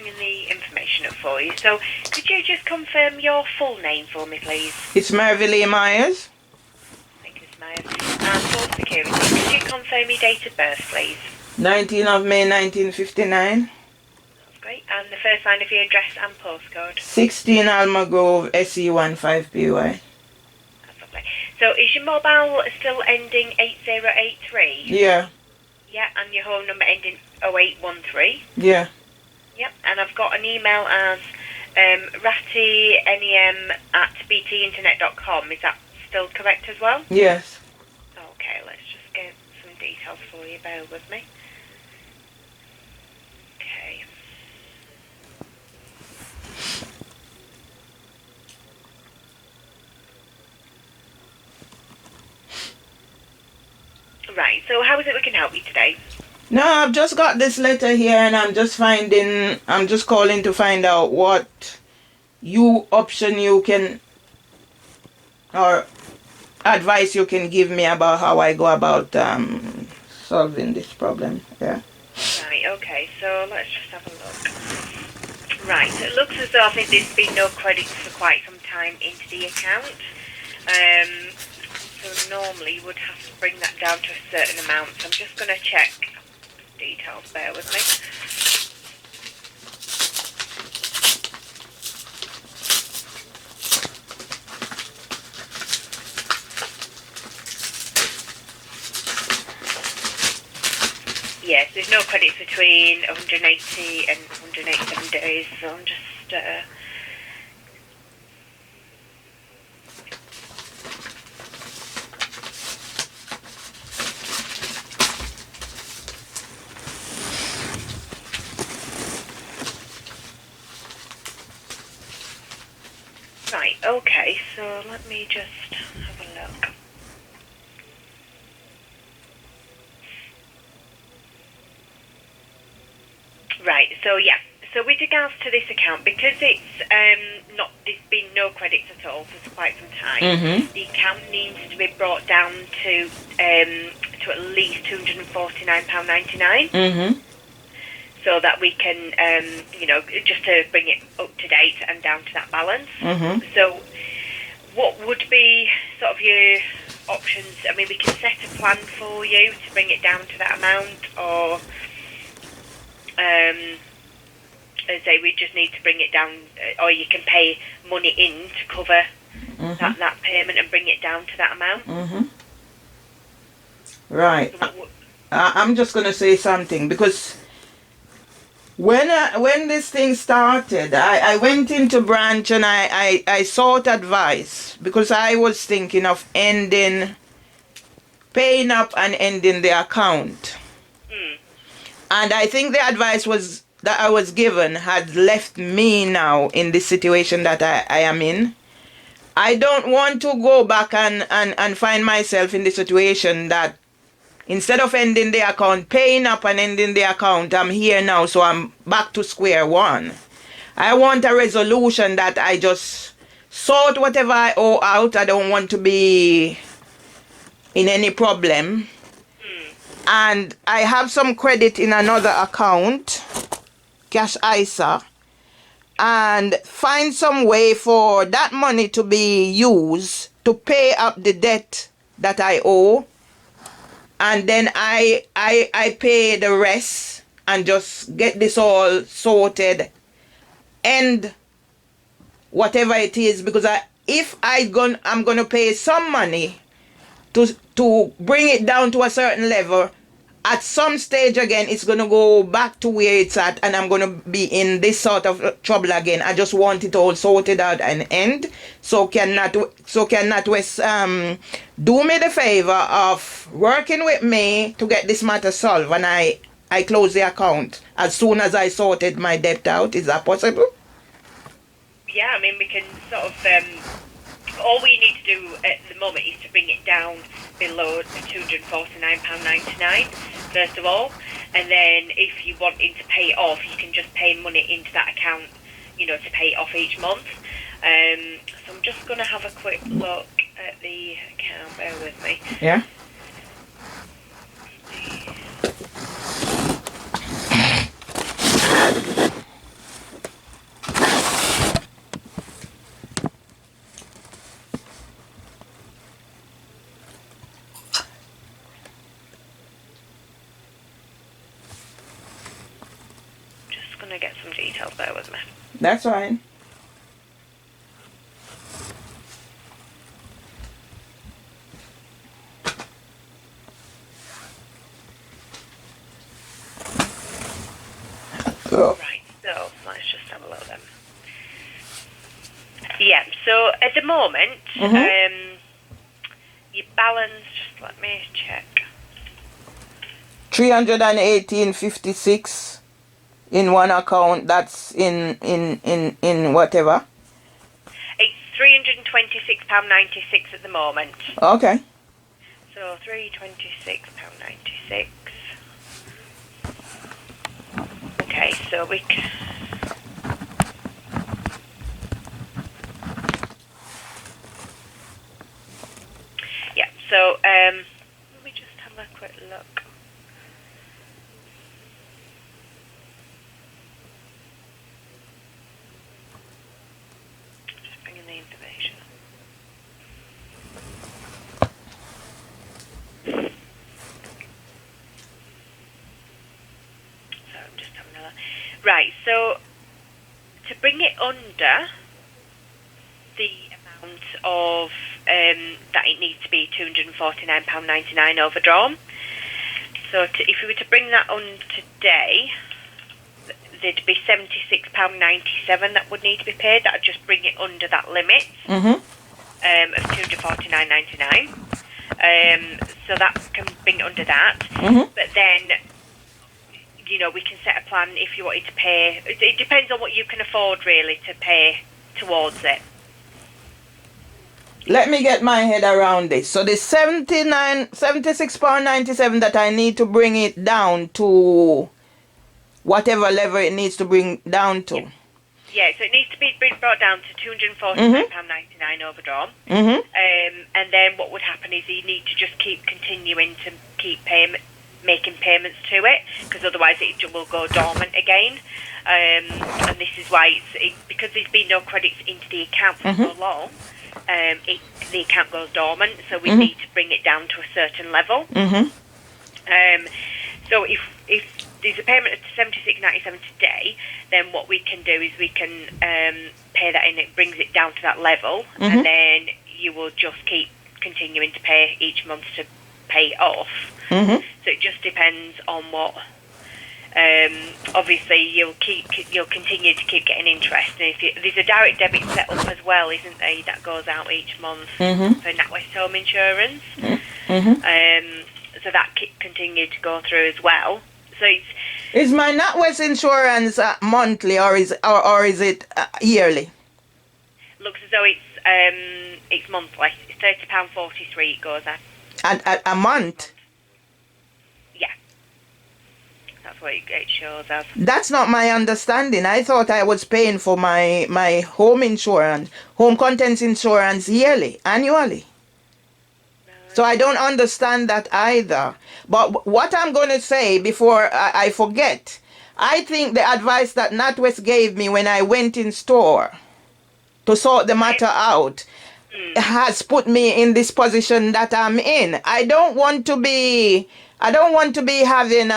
bringing the information up for you. So, could you just confirm your full name for me, please? It's Mervelee Myers. Thank you, Ms. Myers. And for security, could you confirm your date of birth, please? 19th of May 1959. That's great. And the first line of your address and postcode? 16 Alma Grove, SE15PY. That's lovely. So, is your mobile still ending 8083? Yeah. Yeah, and your home number ending 0813? Yeah. Yep, and I've got an email as rattynem@btinternet.com. Is that still correct as well? Yes. Okay, let's just get some details for you. Bear with me. Okay. Right, so how is it we can help you today? No, I've just got this letter here and I'm just calling to find out what option you can, or advice you can give me about how I go about solving this problem. Yeah. Right, okay, so let's just have a look. Right, so it looks as though I think there's been no credits for quite some time into the account. So normally you would have to bring that down to a certain amount. So I'm just going to check details, bear with me. Yes, there's no credits between 180 and 187 days, so I'm just right, okay, so let me just have a look. Right, so yeah, so with regards to this account, because it's there's been no credits at all for quite some time, the account needs to be brought down to at least £249.99. So that we can, just to bring it up to date and down to that balance. So what would be sort of your options? I mean, we can set a plan for you to bring it down to that amount, or as I say, we just need to bring it down, or you can pay money in to cover that payment and bring it down to that amount. Right. I'm just going to say something, because when this thing started, I went into branch and I sought advice, because I was thinking of paying up and ending the account. And I think the advice that I was given had left me now in this situation that I am in. I don't want to go back and find myself in the situation that instead of ending the account, paying up and ending the account, I'm here now, so I'm back to square one. I want a resolution that I just sort whatever I owe out. I don't want to be in any problem. And I have some credit in another account, Cash ISA, and find some way for that money to be used to pay up the debt that I owe. And then I pay the rest and just get this all sorted, and whatever it is, because I'm gonna pay some money to bring it down to a certain level, at some stage again it's gonna go back to where it's at, and I'm gonna be in this sort of trouble again. I just want it all sorted out and end. So can NatWest do me the favor of working with me to get this matter solved, and I close the account as soon as I sorted my debt out? Is that possible? Yeah, I mean, we can sort of all we need to do at the moment is to bring it down below £249.99 first of all, and then if you wanting to pay it off, you can just pay money into that account, to pay it off each month. So I'm just going to have a quick look at the account, bear with me. Yeah. That's fine. Right, so let's just have a look then. Yeah, so at the moment, your balance, just let me check. 318.56 in one account. That's in whatever. It's £326.96 at the moment. Okay. So £326.96. Okay, so we can. Yeah, so let me just have a quick look. Just bringing the information up. So I'm just having a look. Right, so to bring it under the amount of that it needs to be £249.99 overdrawn. So if we were to bring that on today, there'd be £76.97 that would need to be paid. That would just bring it under that limit of £249.99. So that can bring it under that. But then, you know, we can set a plan if you wanted to pay. It depends on what you can afford, really, to pay towards it. Let me get my head around this. So the £76.97 that I need to bring it down to whatever level it needs to bring down to. Yeah, so it needs to be brought down to £249.99 overdrawn. And then what would happen is you need to just keep continuing to keep making payments to it, because otherwise it will go dormant again. And this is why because there's been no credits into the account for so long. The account goes dormant, so we need to bring it down to a certain level. So if there's a payment of £76.97 today, then what we can do is we can pay that in. It brings it down to that level, and then you will just keep continuing to pay each month to pay it off. So it just depends on what. Obviously, you'll continue to keep getting interest, and there's a direct debit set up as well, isn't there? That goes out each month for NatWest Home Insurance. So that continue to go through as well. So is my NatWest insurance monthly or is it yearly? Looks as though it's monthly. It's £30.43 it goes at. A month. That's what it shows as. That's not my understanding. I thought I was paying for my home insurance, home contents insurance annually. So I don't understand that either. But what I'm going to say before I forget, I think the advice that NatWest gave me when I went in store to sort the matter out has put me in this position that I'm in. I don't want to be having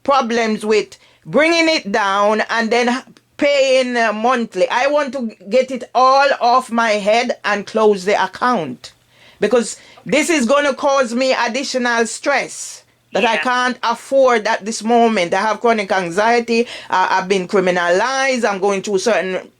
problems with bringing it down and then paying monthly. I want to get it all off my head and close the account, because this is going to cause me additional stress that I can't afford at this moment. I have chronic anxiety. I've been criminalized. I'm going through certain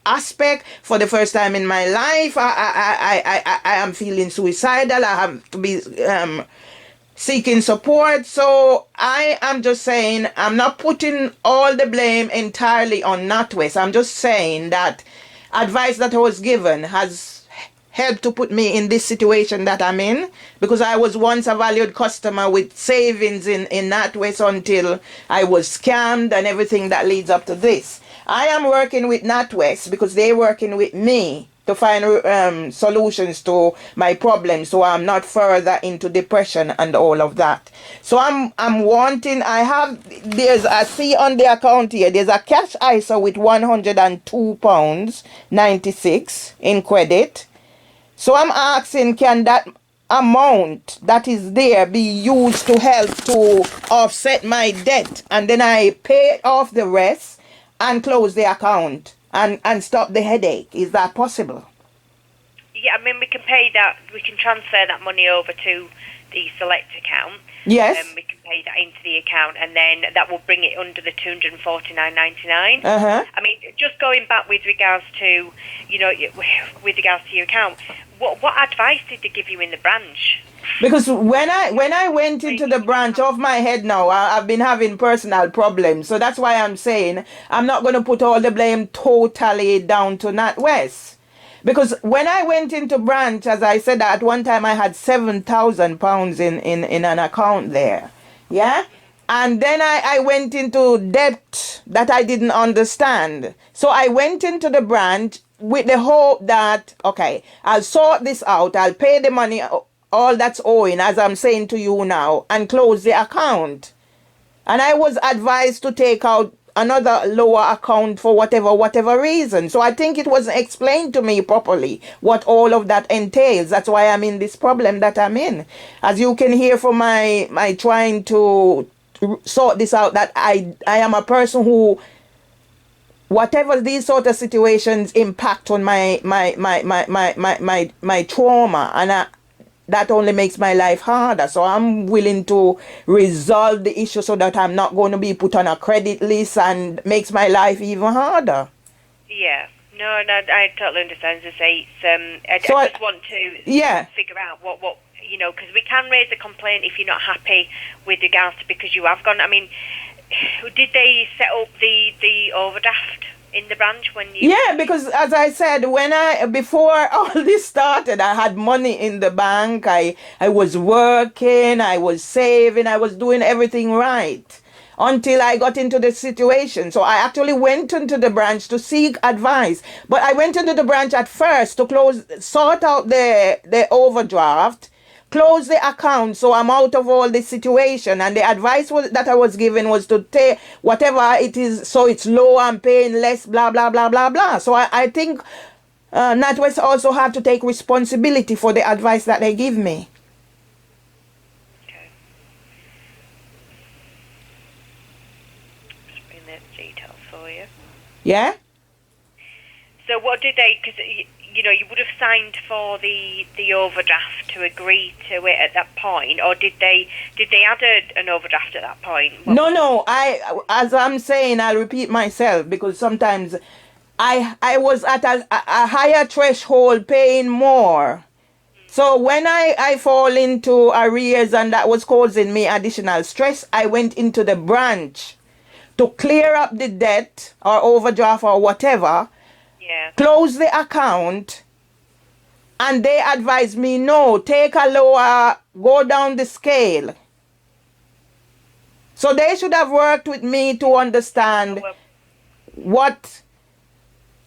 aspect for the first time in my life. I am feeling suicidal. I have to be seeking support. So I am just saying, I'm not putting all the blame entirely on NatWest. I'm just saying that advice that I was given has helped to put me in this situation that I'm in, because I was once a valued customer with savings in NatWest until I was scammed and everything that leads up to this. I am working with NatWest because they're working with me to find solutions to my problems, so I'm not further into depression and all of that. So I'm wanting, I see on the account here, there's a cash ISA with £102.96 in credit. So I'm asking, can that amount that is there be used to help to offset my debt, and then I pay off the rest and close the account and stop the headache. Is that possible? Yeah, I mean, we can pay that. We can transfer that money over to the select account. Yes. We can pay that into the account, and then that will bring it under the $249.99. Uh-huh. I mean, just going back with regards to, with regards to your account, what advice did they give you in the branch? Because when I went into the branch, off my head now, I've been having personal problems. So that's why I'm saying I'm not going to put all the blame totally down to NatWest. Because when I went into branch, as I said, at one time I had £7,000 in an account there. Yeah? And then I went into debt that I didn't understand. So I went into the branch with the hope that, okay, I'll sort this out. I'll pay the money, all that's owing, as I'm saying to you now, and close the account. And I was advised to take out another lower account for whatever reason. So I think it wasn't explained to me properly what all of that entails. That's why I'm in this problem that I'm in. As you can hear from my trying to sort this out, that I am a person who, whatever these sort of situations impact on my trauma, and that only makes my life harder. So I'm willing to resolve the issue so that I'm not going to be put on a credit list and makes my life even harder. Yeah. No, I totally understand. As I say, I just want to figure out what because we can raise a complaint if you're not happy with regards to, because you have gone. I mean, did they set up the overdraft in the branch when you... Yeah, because as I said, before all this started, I had money in the bank. I was working, I was saving, I was doing everything right until I got into this situation. So I actually went into the branch to seek advice. But I went into the branch at first to sort out the overdraft, close the account, so I'm out of all this situation. And the advice that I was given was to take whatever it is, so it's low, I'm paying less, blah blah blah blah blah. So I think NatWest also have to take responsibility for the advice that they give me. Okay. Just bring the details for you. Yeah. So what did they? Because you would have signed for the overdraft to agree to it at that point, or did they add an overdraft at that point? No. As I'm saying, I'll repeat myself, because sometimes I was at a higher threshold, paying more. So when I fall into arrears and that was causing me additional stress, I went into the branch to clear up the debt or overdraft or whatever. Yeah. Close the account, and they advised me, no, take a lower, go down the scale. So they should have worked with me to understand what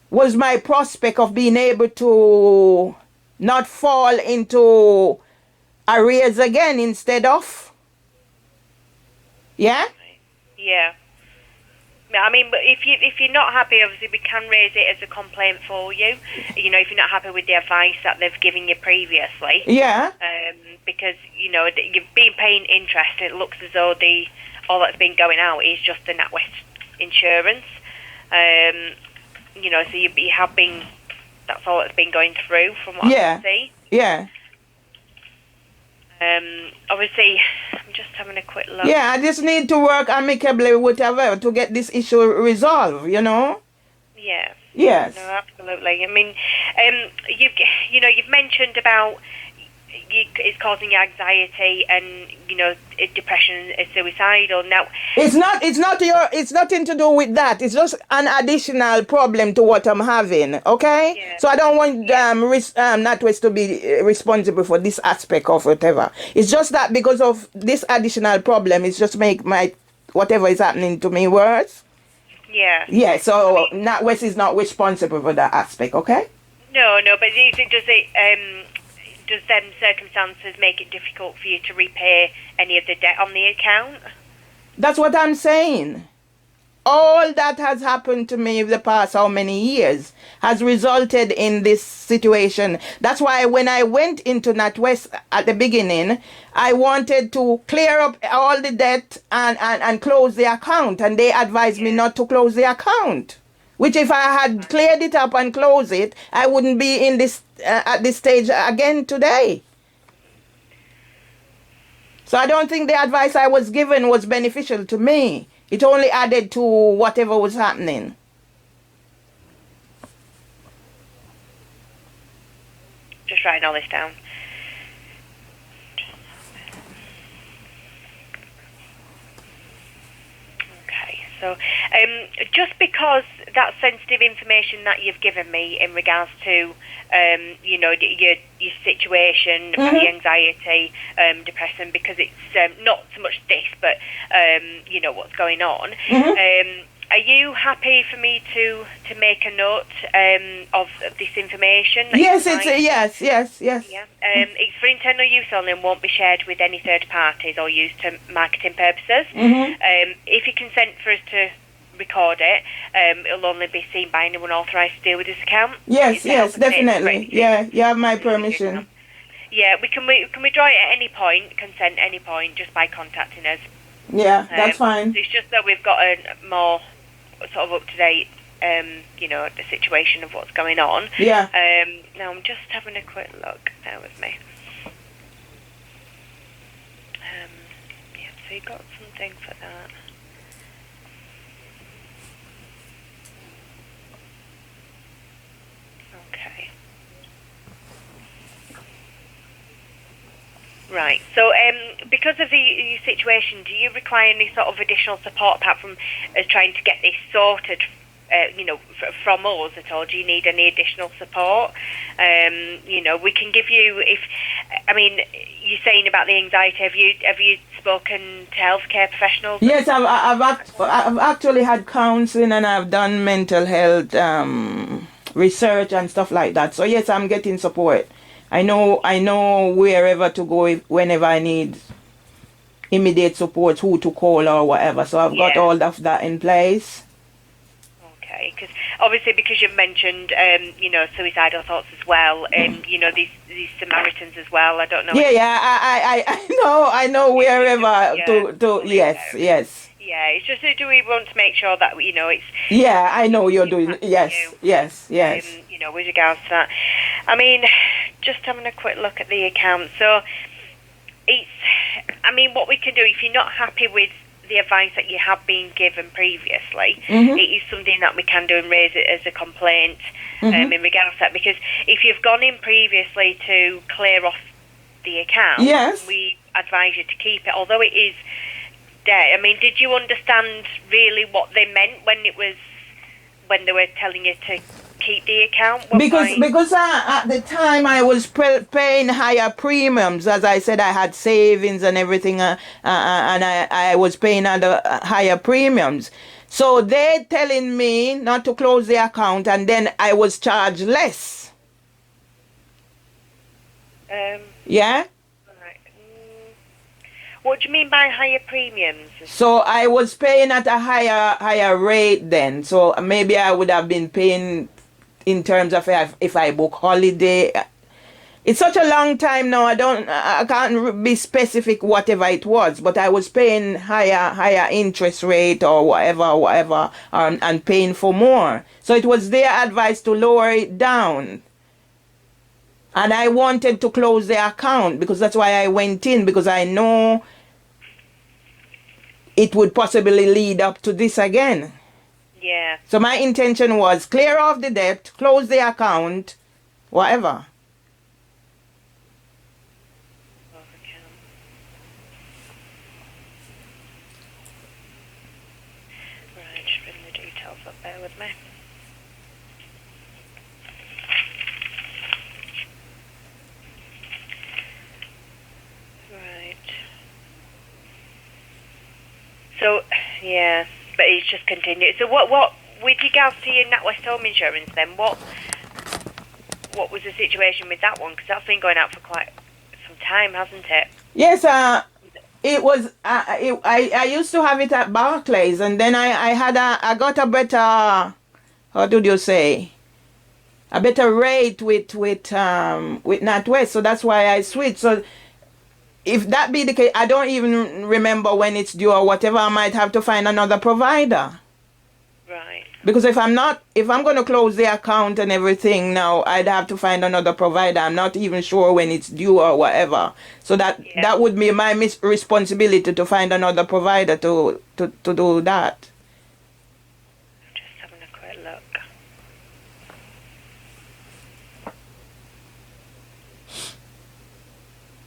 was my prospect of being able to not fall into arrears again instead of. Yeah? Yeah. I mean, but if you're not happy, obviously we can raise it as a complaint for you. If you're not happy with the advice that they've given you previously. Yeah. Because you've been paying interest. It looks as though all that's been going out is just the NatWest insurance. So you have been. That's all that's been going through from what I can see. Yeah. Obviously, I'm just having a quick look. Yeah, I just need to work amicably, whatever, to get this issue resolved, Yeah. Yes. No, absolutely. I mean, you've mentioned about it's causing you anxiety and depression and suicidal. Now, it's nothing to do with that. It's just an additional problem to what I'm having. Okay. Yeah. So I don't want NatWest to be responsible for this aspect of whatever. It's just that because of this additional problem, it's just make my whatever is happening to me worse. Yeah. Yeah. So NatWest is not responsible for that aspect. Okay. No. But does them circumstances make it difficult for you to repay any of the debt on the account? That's what I'm saying. all that has happened to me the past how many years has resulted in this situation. That's why when I went into NatWest at the beginning, I wanted to clear up all the debt and close the account, and they advised me not to close the account. Which if I had cleared it up and closed it, I wouldn't be in this at this stage again today. So I don't think the advice I was given was beneficial to me. It only added to whatever was happening. Just writing all this down. Okay, so just because that sensitive information that you've given me in regards to, you know, your situation, about your anxiety, depression, because it's not so much this, but you know what's going on. Are you happy for me to make a note of this information? Yes, yes. Yeah. It's for internal use only and won't be shared with any third parties or used to marketing purposes. If you consent for us to record it, it'll only be seen by anyone authorised to deal with this account. Yes, definitely. Yeah, you have my permission. Yeah, we can withdraw it at any point, consent at any point, just by contacting us. Yeah, that's fine. It's just that we've got a more sort of up to date, you know, the situation of what's going on. Yeah. Now I'm just having a quick look. Bear with me. Yeah, so you got something for that. Okay. Right. So, because of the situation, do you require any sort of additional support apart from trying to get this sorted, you know, from us at all? Do you need any additional support? You know, we can give you. You're saying about the anxiety. Have you spoken to healthcare professionals? Yes, I've actually had counselling and I've done mental health research and stuff like that. So yes, I'm getting support. I know wherever to go whenever I need immediate support, who to call or whatever. So I've got all of that in place. Okay, because obviously because you've mentioned, you know, suicidal thoughts as well, and you know these Samaritans as well. I don't know. Yeah, I know wherever to yes. Yeah, it's just do we want to make sure that, you know, it's... Yeah, I know you're doing... Yes. You know, with regards to that. I mean, just having a quick look at the account. So, it's... I mean, what we can do, if you're not happy with the advice that you have been given previously, it is something that we can do and raise it as a complaint in regards to that. Because if you've gone in previously to clear off the account, we advise you to keep it, although it is... I mean, did you understand really what they meant when they were telling you to keep the account? Because at the time I was paying higher premiums. As I said, I had savings and everything, and I was paying other higher premiums. So they're telling me not to close the account, and then I was charged less. Yeah. What do you mean by higher premiums? So I was paying at a higher rate then. So maybe I would have been paying in terms of if I book holiday. It's such a long time now. I can't be specific whatever it was, but I was paying higher interest rate or whatever, and paying for more. So it was their advice to lower it down. And I wanted to close the account because that's why I went in, because I know it would possibly lead up to this again. Yeah. So my intention was clear off the debt, close the account, whatever. Right, just bring the details up there with me. So, yeah, but it's just continued. So what with regards to your NatWest Home Insurance then, what was the situation with that one? Because that's been going out for quite some time, hasn't it? Yes, It was I used to have it at Barclays, and then I got a better, how did you say, a better rate with NatWest, so that's why I switched. So if that be the case, I don't even remember when it's due or whatever. I might have to find another provider. Right. Because if I'm going to close the account and everything now, I'd have to find another provider. I'm not even sure when it's due or whatever. So that would be my responsibility to find another provider to do that. Just having a quick look.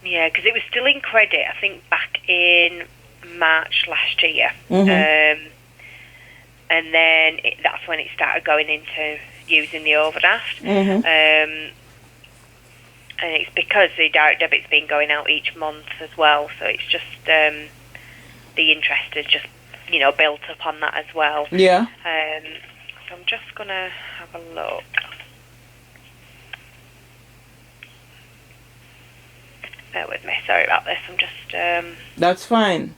Yeah, because it was still in credit, I think, back in March last year. Mm-hmm. And then that's when it started going into using the overdraft. Mm-hmm. And it's because the direct debit's been going out each month as well, so it's just the interest is just, built up on that as well. Yeah. So I'm just going to have a look. Bear with me, sorry about this. I'm just... That's fine.